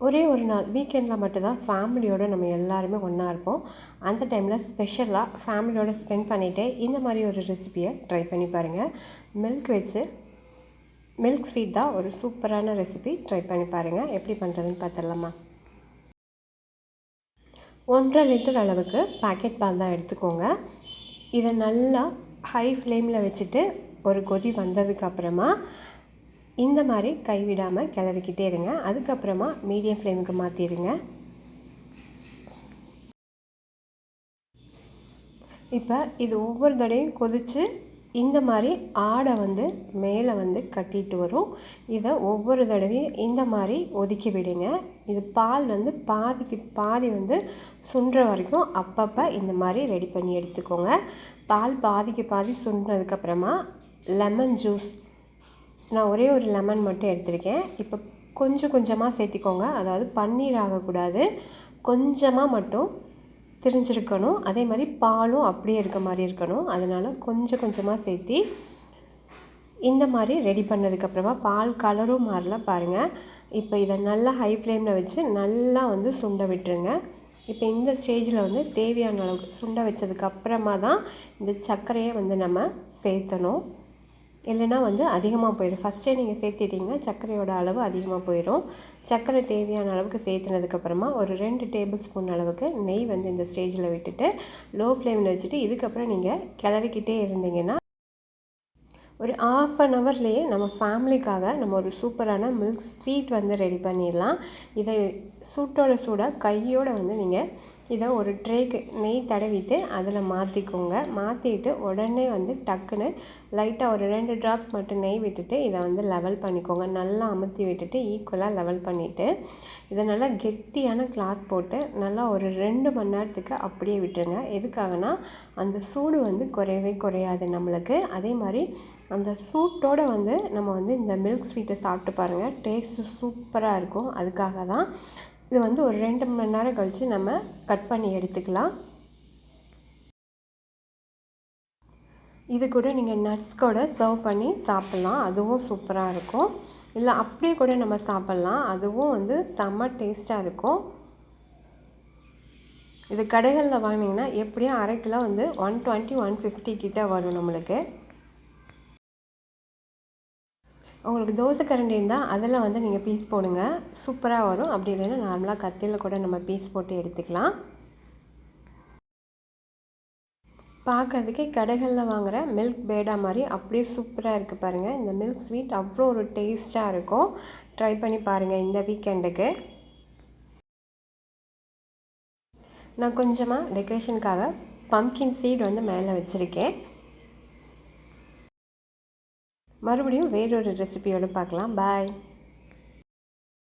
ஒரே ஒரு நாள் வீக்கெண்டில் மட்டும்தான் ஃபேமிலியோடு நம்ம எல்லாருமே ஒன்றா இருப்போம். அந்த டைமில் ஸ்பெஷலாக ஃபேமிலியோடு ஸ்பெண்ட் பண்ணிவிட்டு இந்த மாதிரி ஒரு ரெசிபியை ட்ரை பண்ணி பாருங்கள். மில்க் வச்சு மில்க் ஸ்வீட் தான் ஒரு சூப்பரான ரெசிபி. ட்ரை பண்ணி பாருங்கள். எப்படி பண்ணுறதுன்னு பார்த்துடலாமா? 1.5 லிட்டர் அளவுக்கு பாக்கெட் பால் தான் எடுத்துக்கோங்க. இதை நல்லா ஹை ஃப்ளேமில் வச்சுட்டு ஒரு கொதி வந்ததுக்கப்புறமா இந்த மாதிரி கைவிடாமல் கிளறிக்கிட்டே இருங்க. அதுக்கப்புறமா மீடியம் ஃப்ளேமுக்கு மாற்றிடுங்க. இப்போ இது ஒவ்வொரு தடையும் கொதித்து இந்த மாதிரி ஆடை மேலே கட்டிட்டு வரும். இதை ஒவ்வொரு தடவையும் இந்த மாதிரி ஒதுக்கி விடுங்க. இது பால் பாதிக்கு பாதி சுண்டுற வரைக்கும் அப்பப்போ இந்த மாதிரி ரெடி பண்ணி எடுத்துக்கோங்க. பால் பாதிக்கு பாதி சுண்டினதுக்கப்புறமா லெமன் ஜூஸ், நான் ஒரே ஒரு லெமன் மட்டும் எடுத்திருக்கேன். இப்போ கொஞ்சம் கொஞ்சமாக சேர்த்திக்கோங்க. அதாவது பன்னீர் ஆகக்கூடாது, கொஞ்சமாக மட்டும் திரிஞ்சிருக்கணும். அதே மாதிரி பாலும் அப்படியே இருக்க மாதிரி இருக்கணும். அதனால் கொஞ்சம் கொஞ்சமாக சேர்த்தி இந்த மாதிரி ரெடி பண்ணதுக்கப்புறமா பால் கலரும் மாறல பாருங்கள். இப்போ இதை நல்லா ஹை ஃப்ளேமில் வச்சு நல்லா சுண்ட விட்டுருங்க. இப்போ இந்த ஸ்டேஜில் தேவையான அளவுக்கு சுண்ட வச்சதுக்கப்புறமா தான் இந்த சர்க்கரையை நம்ம சேர்த்தணும். இல்லைனா அதிகமாக போயிடும். ஃபஸ்ட்டே நீங்கள் சேர்த்திட்டிங்கன்னா சர்க்கரையோட அளவு அதிகமாக போயிடும். சர்க்கரை தேவையான அளவுக்கு சேர்த்துனதுக்கப்புறமா ஒரு 2 டேபிள் ஸ்பூன் அளவுக்கு நெய் இந்த ஸ்டேஜில் விட்டுட்டு லோ ஃப்ளேமில் வச்சுட்டு இதுக்கப்புறம் நீங்கள் கிளறிக்கிட்டே இருந்தீங்கன்னா ஒரு 1/2 ஹவர்லேயே நம்ம ஃபேமிலிக்காக நம்ம ஒரு சூப்பரான மில்க் ஸ்வீட் ரெடி பண்ணிடலாம். இதை சூட்டோட சூடாக கையோடு நீங்கள் இதை ஒரு ட்ரேக்கு நெய் தடவிட்டு அதில் மாற்றிக்கோங்க. மாற்றிட்டு உடனே டக்குன்னு லைட்டாக ஒரு 2 ட்ராப்ஸ் மட்டும் நெய் விட்டுட்டு இதை லெவல் பண்ணிக்கோங்க. நல்லா அமுத்தி விட்டுட்டு ஈக்குவலாக லெவல் பண்ணிவிட்டு இதை நல்லா கெட்டியான கிளாத் போட்டு நல்லா ஒரு 2 மணி நேரத்துக்கு அப்படியே விட்டுருங்க. எதுக்காகனா அந்த சூடு குறையவே குறையாது நம்மளுக்கு. அதே மாதிரி அந்த சூட்டோடு நம்ம இந்த மில்க் ஸ்வீட்டை சாப்பிட்டு பாருங்கள், டேஸ்ட்டு சூப்பராக இருக்கும். அதுக்காக தான் இது ஒரு 2 மணி நேரம் கழித்து நம்ம கட் பண்ணி எடுத்துக்கலாம். இது கூட நீங்கள் நட்ஸ் கூட சர்வ் பண்ணி சாப்பிட்லாம், அதுவும் சூப்பராக இருக்கும். இல்லை அப்படியே கூட நம்ம சாப்பிட்லாம், அதுவும் செம்ம டேஸ்ட்டாக இருக்கும். இது கடைகளில் வாங்கினீங்கன்னா எப்படியும் அரை கிலோ 120-150 கிட்ட வரும் நம்மளுக்கு. உங்களுக்கு தோசை கரண்டி இருந்தால் அதில் நீங்கள் பீஸ் போடுங்க, சூப்பராக வரும். அப்படி இல்லைன்னா நார்மலாக கத்தியில் கூட நம்ம பீஸ் போட்டு எடுத்துக்கலாம். பார்க்கறதுக்கே கடைகளில் வாங்குகிற மில்க் பேடா மாதிரி அப்படியே சூப்பராக இருக்குது பாருங்கள். இந்த மில்க் ஸ்வீட் அவ்வளோ ஒரு டேஸ்ட்டாக இருக்கும். ட்ரை பண்ணி பாருங்கள் இந்த வீக்கெண்டுக்கு. நான் கொஞ்சமாக டெக்கரேஷனுக்காக பம்ப்கின் சீட் மேலே வச்சுருக்கேன். மறுபடியும் வேறொரு ரெசிபியோடு பார்க்கலாம். பாய்.